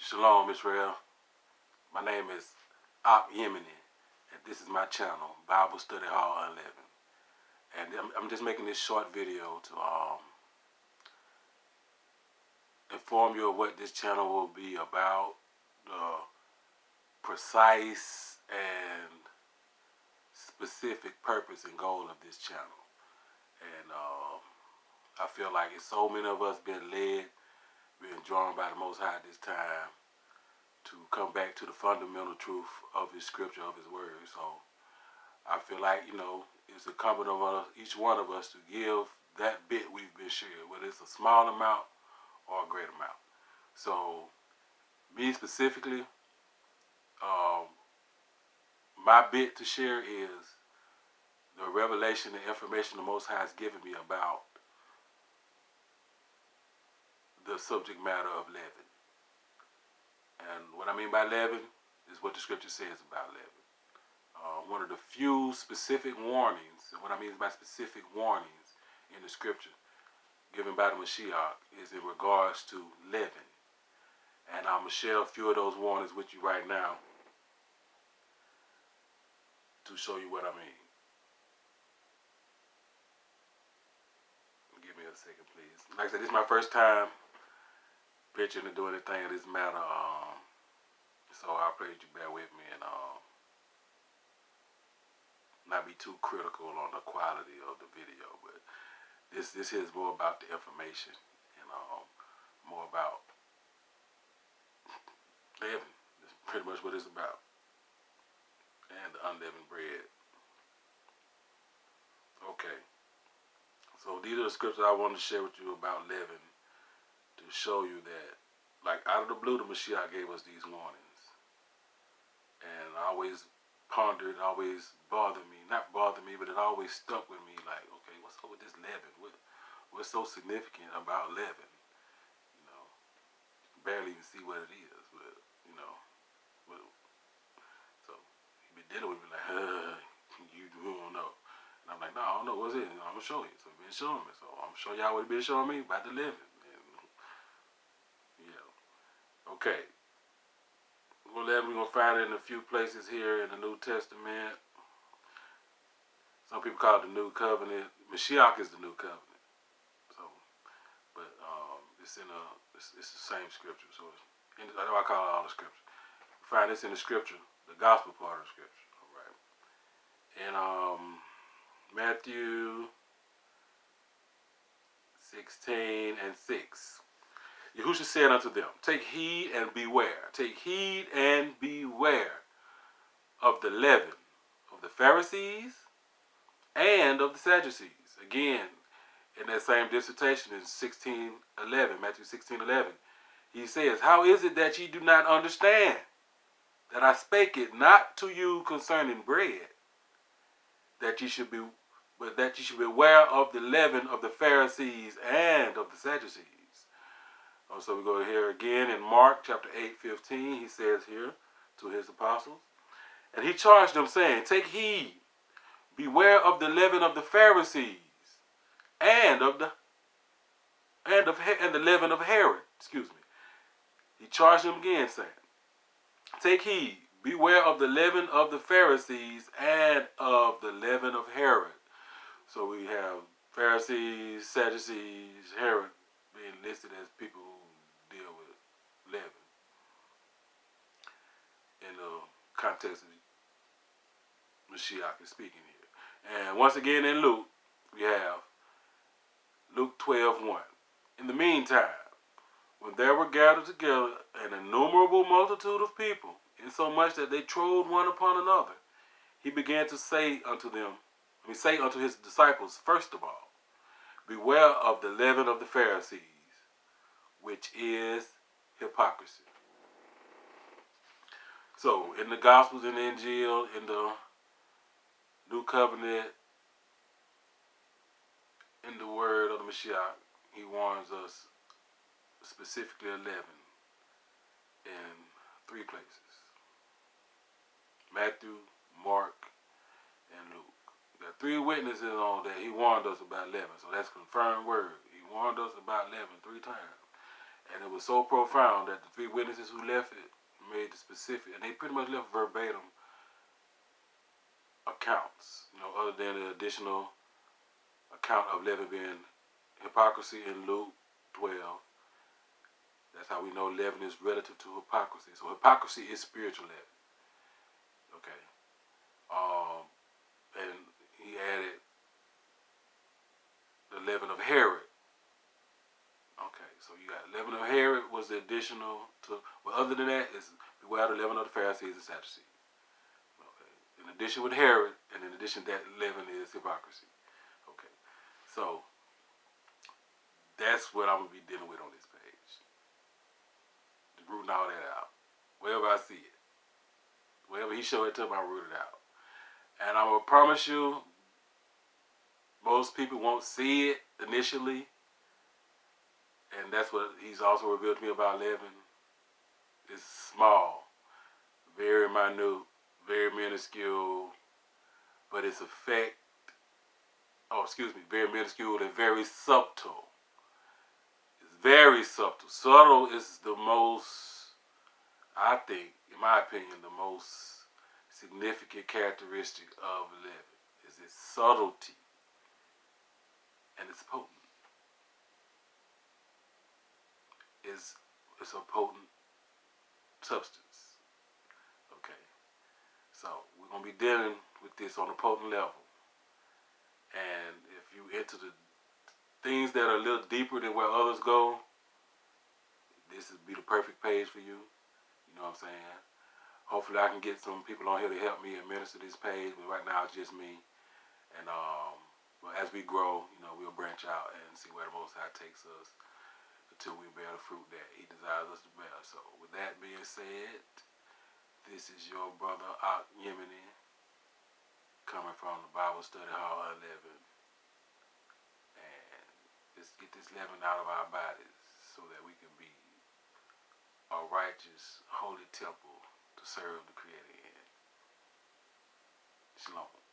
Shalom, Israel. My name is Ak Yemeni, and this is my channel, Bible Study Hall Unleavened. And I'm just making this short video to inform you of what this channel will be about, the precise and specific purpose and goal of this channel. And I feel like it's so many of us been led, being drawn by the Most High at this time to come back to the fundamental truth of His scripture, of His word. So I feel like, it's incumbent on each one of us to give that bit we've been shared, whether it's a small amount or a great amount. So me specifically, my bit to share is the revelation and information the Most High has given me about the subject matter of leaven. And what I mean by leaven is what the scripture says about leaven. One of the few specific warnings, and what I mean by specific warnings in the scripture given by the Mashiach is in regards to leaven. And I'm going to share a few of those warnings with you right now to show you what I mean. Give me a second, please. Like I said, this is my first time pitching and doing anything in this matter. So I pray that you bear with me and not be too critical on the quality of the video. But this here is more about the information and more about leaven. That's pretty much what it's about. And the unleavened bread. Okay. So these are the scriptures I want to share with you about leaven to show you that, like, out of the blue, the Mashiach gave us these warnings. And I always pondered, always bothered me. Not bothered me, but it always stuck with me, like, okay, what's up with this leaven? What's so significant about leaven? Barely even see what it is, but, so he been dealing with me like, you don't know. And I'm like, no, I don't know what's it. I'm going to show you. So he's been showing me. So I'm going to show y'all what he been showing me about the leaven. Okay. We're going to find it in a few places here in the New Testament. Some people call it the New Covenant. Mashiach is the New Covenant. So, but it's the same scripture. So that's why I call it all the scripture. We find this in the scripture, the gospel part of the scripture. All right. In Matthew 16:6. Yahushua said unto them, take heed and beware. Take heed and beware of the leaven of the Pharisees and of the Sadducees. Again, in that same dissertation in 16:11, Matthew 16:11, he says, how is it that ye do not understand that I spake it not to you concerning bread, that ye should beware of the leaven of the Pharisees and of the Sadducees. So we go here again in Mark chapter 8:15. He says here to his apostles, and he charged them, saying, take heed, beware of the leaven of the Pharisees and the leaven of Herod. Excuse me. He charged them again, saying, take heed, beware of the leaven of the Pharisees and of the leaven of Herod. So we have Pharisees, Sadducees, Herod being listed as people who deal with leaven in the context of Mashiach is speaking here. And once again in Luke, we have Luke 12:1. In the meantime, when there were gathered together an innumerable multitude of people, insomuch that they trode one upon another, he began to say unto his disciples, first of all, beware of the leaven of the Pharisees, which is hypocrisy. So, in the Gospels, in the Injil, in the New Covenant, in the Word of the Mashiach, he warns us specifically of leaven in 3 places. Matthew, Mark, and Luke. There are 3 witnesses on that he warned us about leaven. So that's confirmed word. He warned us about leaven 3 times. And it was so profound that the three witnesses who left it made the specific, and they pretty much left verbatim accounts, other than the additional account of leaven being hypocrisy in Luke 12. That's how we know leaven is relative to hypocrisy. So hypocrisy is spiritual leaven. Okay. And he added the leaven of Herod. Okay, so you got leaven of Herod was the additional to, but other than that, it's beware the leaven of the Pharisees and Sadducees. Okay. In addition with Herod, and in addition that leaven is hypocrisy. Okay. So that's what I'm gonna be dealing with on this page. Just rooting all that out. Wherever I see it. Wherever he showed it to me, I root it out. And I'm gonna promise you, most people won't see it initially. And that's what he's also revealed to me about leaven. It's small, very minute, very minuscule, but its effect, very minuscule and very subtle. It's very subtle. Subtle is the most, I think, in my opinion, the most significant characteristic of leaven is its subtlety and its potent. It's a potent substance. Okay. So we're going to be dealing with this on a potent level. And if you enter the things that are a little deeper than where others go, this would be the perfect page for you. You know what I'm saying? Hopefully I can get some people on here to help me administer this page, but right now it's just me. And but as we grow, we'll branch out and see where the Most High takes us until we bear the fruit that he desires us to bear. So with that being said, this is your brother Ak Yemeni, coming from the Bible Study Hall 11. And let's get this leaven out of our bodies so that we can be a righteous, holy temple to serve the Creator in. Shalom.